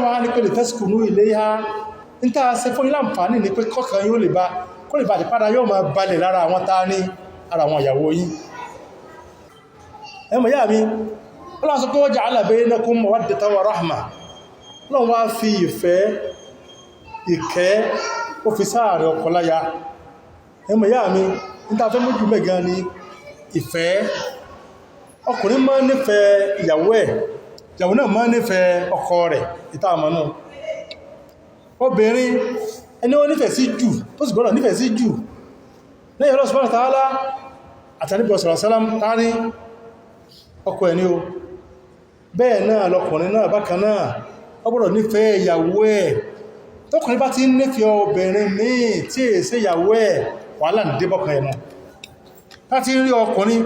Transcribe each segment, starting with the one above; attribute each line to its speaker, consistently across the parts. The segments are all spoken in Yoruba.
Speaker 1: ọlọ́run wá ní pé lè tẹ́sìkùnú ilé ha ń tàà ṣe fún ìlànfààní ní pé kọ́kàn yóò lè bá kó lè bá ti padà yóò máa balẹ̀ lára àwọn tá ní ara àwọn ìyàwó yín ẹmọ̀ yá mi ọlọ́run sọ pé wọ́n ja'ala bainakum mawaddatan wa rahma ọlọ́run wá fi ìfẹ́ ìkẹ́ ó fi sáàrin ọkọ láya ẹmọ̀ yá mi ní tàà fẹ́ mójú mẹ́gan ni ìfẹ́ ọkùnrin máa nífẹ̀ẹ́ ìyàwó ẹ̀ ìyàwó náà máa nífẹ̀ẹ́ ọkọ rẹ̀ ìtààmà náà obìnrin ẹni ó nífẹ̀ẹ́ sí jù tó sì gbọ́dọ̀ nífẹ̀ẹ́ sí jù lẹ́yìn Allah subhanahu wa ta'ala àtàríbọ̀ sàrásálám tání ọkọ ẹni o bẹ́ẹ̀ náà lọkùnrin náà bákan náà ó gbọ́dọ̀ nífẹ̀ẹ́ ìyàwó ẹ̀ tọkùnrin bá ti nífẹ̀ẹ́ obìnrin míì tí è sí ìyàwó ẹ̀ wàhálà ní débọ̀kan ẹ̀nà láti rí ọkùnrin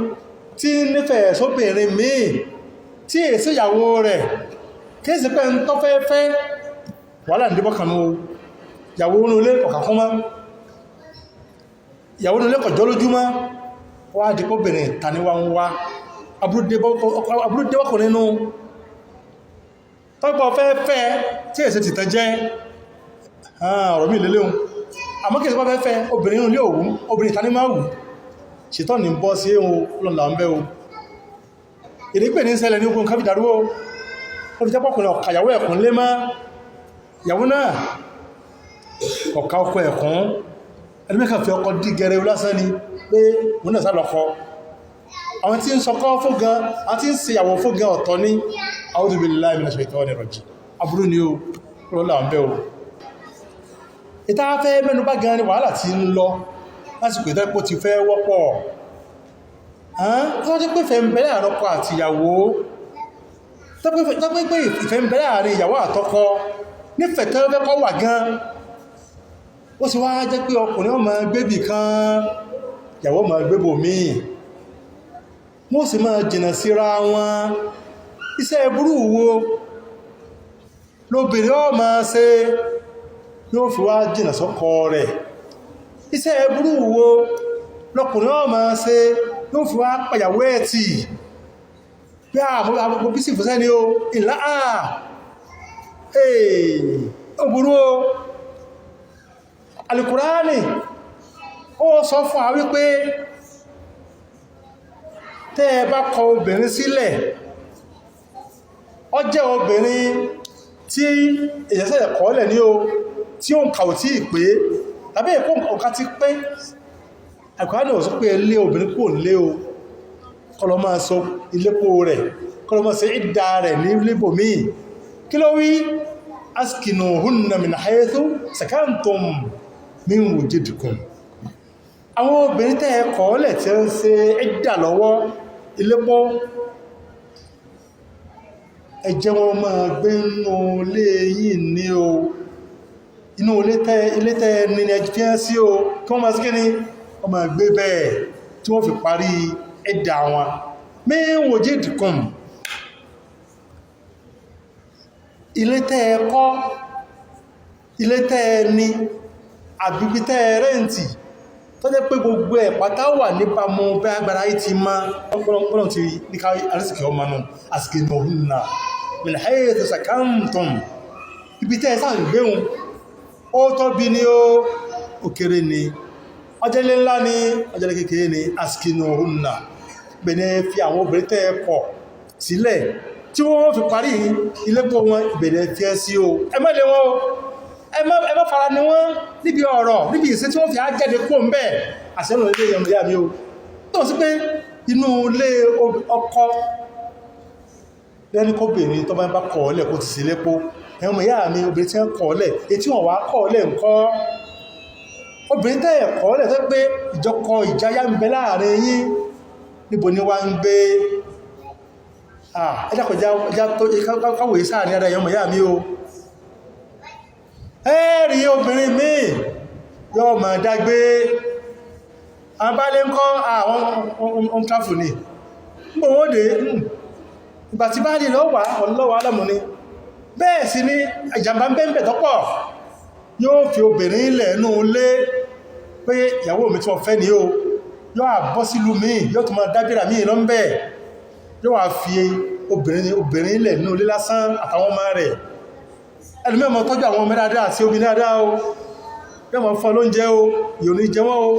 Speaker 1: tí nífẹ̀ẹ́ sóbìnrin míì tí è sí ìyàwó rẹ̀ kéèsì pé ń tọ́fẹ́fẹ́ wàhálà ní débọ̀kan ní ìyàwó inú ilé kọ̀kà kún mọ́ ìyàwó inú ilé kọ̀jọ́ lójúmọ́ wá dípòbìnrin tàníwá ń wá abúrúdébọ́kùn nínú tọ́pọ̀ fẹ́fẹ́ tí èsẹ̀ ti tẹ́ jẹ́ ọ̀rọ̀ mi lélẹ́un àmọ́ kí èsẹ̀ fẹ́fẹ́ obìnrin inú ilé òwú obìnrin tàní máa wù ṣètọ́ ní bọ́ sí ohun lọ́nà ń bẹ́ o ìdípẹ̀ ní ṣẹlẹ̀ ní ogun kábìdàrúwó ó fi jẹ́pọ̀kùnrin ọ̀kàyàwó ẹ̀kùn lé má ìyàwó náà ọ̀ká ọkọ̀ ẹ̀kùn ẹni mẹ́kà fi ọkọ̀ dí gẹrẹ lásán ni pé wọ́n náà sálọ́kọ àwọn tí ń sọkọ́ fún gan àwọn tí ń ṣe ìyàwó fún gan ọ̀tọ̀ ní a'udhu billahi minash shaitani rajim aburú ni ó rọ́lá ń bẹ́ o ìtafẹ́ mẹ́nu bá gan ni wàhálà ti ń lọ lásìkò ìtẹ́pọ̀ ti fẹ́ wọ́pọ̀ tó jẹ́ pé ìfẹ́ ń bẹ láàrin ọkọ àti ìyàwó tó pé ìfẹ́ ń bẹ láàrin ìyàwó àtọkọ nífẹ̀ẹ́ tó fẹ́ kọ́ wà gan ó sì wá jẹ́ pé ọkùnrin ó máa gbébì kan ìyàwó máa gbébò míì wọ́n sì máa jìnà síra wọn iṣẹ́ burú wo lóbìnrin ó máa ṣe yóò fi wá jìnà sọ́kọ rẹ̀ iṣẹ́ burú wo lọkùnrin ó máa ṣe yóò fi wá pàyàwó ẹ̀ tì bí àwọn bí sì fún sẹ́ni o ìlà ó burú o Al-Qur'ani ó sọ fún wa wípé tẹ́ ẹ bá kọ obìnrin sílẹ̀ ó jẹ́ obìnrin tí ìyẹ́sẹ̀ ẹ̀kọ́lẹ̀ ní o tí ó ń kàwò tí ìpé tàbí ẹ̀kọ́ ọ̀ká ti pé Al-Qur'ani ò sọ pé ilé obìnrin kò nílé o kọlọ máa sọ ilépo rẹ̀ kọlọ máa ṣe ìdá rẹ̀ ní ilébò míì kí ló wí askinuhunna min haythu sakantum min wujudikum àwọn obìnrin tẹ́ ẹ̀kọ́lẹ̀ tí ó ń ṣe ìdá lọ́wọ́ ilépo ẹ jẹ́ wọn máa gbé inú ilé yìí ní o inú ilé tẹ́ ní ẹjẹ́ sí o kí wọ́n máa sí kíní wọ́n máa gbé bẹ́ẹ̀ tí wọ́n fi parí ẹ̀dà wọn min wujudikum ilé tẹ́ ẹkọ́ ilé tẹ́ ní àbíbí tẹ́ rẹ́ǹtì tó jẹ́ pé gbogbo ẹ̀ pátá wà nípa mọ́ bẹ́ agbára yìí ti máa ọgbọ́n ti ní ká arísìkì ọmọ náà askinuhunna min haythu sakantum ibi tẹ́ sáà gbéhun ó tóbi ní ó òkèrè ní ọjẹ́lé ńlá ní ọjẹ́lé kékeré ní askinuhunna bẹ̀rẹ̀ fi àwọn obìnrin tẹ́ ẹ̀kọ́ sílẹ̀ tí wọ́n fi parí ilépò wọn ìbẹ̀rẹ̀ fi ẹ́ sí o ẹ má lé wọn o ẹ má fara ní wọ́n níbi ọ̀rọ̀ níbi ìṣẹ́ tí wọ́n fi á jáde kó ń bẹ̀ àṣẹ́nù ilé ìyẹmù yá mi o tó sí pé inú ilé ọkọ lẹ́ni kó bèèrè tó bá kọ̀ ọ́lẹ̀ kó ti sí lépo ẹ̀mù yá mi obìnrin tí wọ́n kọ̀ ọ́lẹ̀ etí wọ́n wá kọ̀ ọ́lẹ̀ ńkọ́ obìnrin tẹ́ ẹ̀kọ́ ọ́lẹ̀ tó pé ìjọkọ ìjáyá ń bẹ láàrin yín níbo ni wá ń gbé ẹjákọjá káwòye sáà ní ara ẹ̀yọ́mọ̀ yá mi o ẹ́rì obìnrin míì yóò máa dágbé àbálé ń kọ́ àwọn tráfù ní gbogbo wọ́n dé ìgbà tí bá lè lọ́wọ́ alámù ni bẹ́ẹ̀ sí ní ìjàmbá bẹ́ẹ̀ tọ́pọ̀ yóò fi obìnrin ilẹ̀ inú ilé pé ìyàwó mi tí wọ́n fẹ́ ní o yóò àbọ́ sílù míì yóò tún máa dágbéra míì lọ́mbẹ̀ yóò wá fi obìnrin ilẹ̀ inú ilé lásán àtàwọn ọmọ rẹ̀ ẹlùmí ọmọ tọ́jú àwọn ọmọ dáadáa àti omi dáadáa o yọmọ fún lóúnjẹ o yóò ní jẹ wọ́n o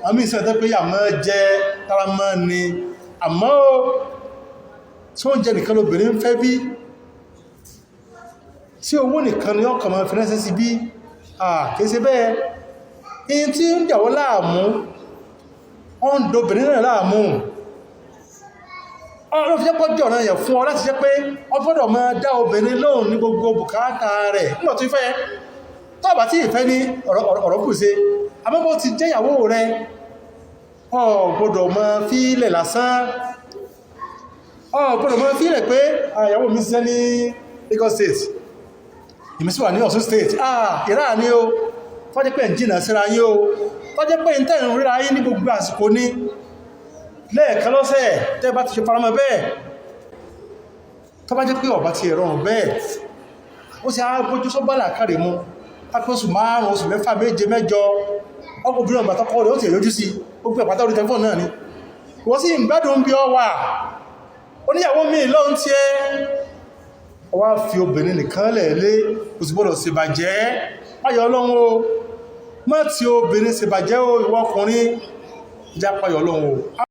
Speaker 1: àmì ìsẹ̀tẹ́ pé àmọ́ jẹ tara mọ́ ni àmọ́ o tí ó ń jẹ nìkan lóbìnrin ń fẹ́ bí tí owó nìkan ni ọkàn máa fi ránṣẹ́ sí bí kéèsé bẹ́ẹ̀ in tí ń jàwọ́ láàmú ó ń dobìnrin náà láàmú ọ̀rọ̀ fi jẹ́ pọ́jọ́ ọ̀nà yẹ̀ fún ọ láti jẹ́ pé ọ gbọ́dọ̀ máa dá obìnrin lóhùn ní gbogbo bùkátà rẹ̀ nígbà tó fẹ́ tó bá tí ìfẹ́ ní ọ̀rọ̀ kù sí àmọ́bọ́ ti jẹ́ ìyàwó rẹ̀ ọ gbọ́dọ̀ máa fílẹ̀ lásán ọ gbọ́dọ̀ máa fílẹ̀ pé ìyàwó mi ṣiṣẹ́ ní Lagos State ìmísí wà ní Ọ̀ṣun State ìrà ní o tọ́jẹ́ pé ń jìnà síra yín o tọ́jẹ́ pé ń tẹ̀rùn ríra yín ní gbogbo àsìkò ní lẹ́ẹ̀kan lọ́sẹ̀ tẹ́ bá ti ṣe faramọ́ bẹ́ẹ̀ tó bá jẹ́ pé ọ̀bá ti ẹ̀rọrùn bẹ́ẹ̀ ó sì ágbójú sọ́bàlà kárí mú lápẹ́ oṣù 5 oṣù 6 7 8 ọkọ̀ obìnrin ọgbà tọ́kọ́ rẹ̀ ó ti ẹ̀yọ́jú sí gbogbo ẹ̀pátá orí tẹlifóònù náà ni wọ́n sì ń gbádùn bí ọ wà oníyàwó mi lọ́n tí ẹ́ wá fi obìnrin nìkan lẹ̀lé kò sì gbọ́dọ̀ ṣèbàjẹ́ ayọ̀ ọlọ́run o má ti obìnrin ṣèbàjẹ́ o ìwọ ọkùnrin jápayọ̀ ọlọ́run o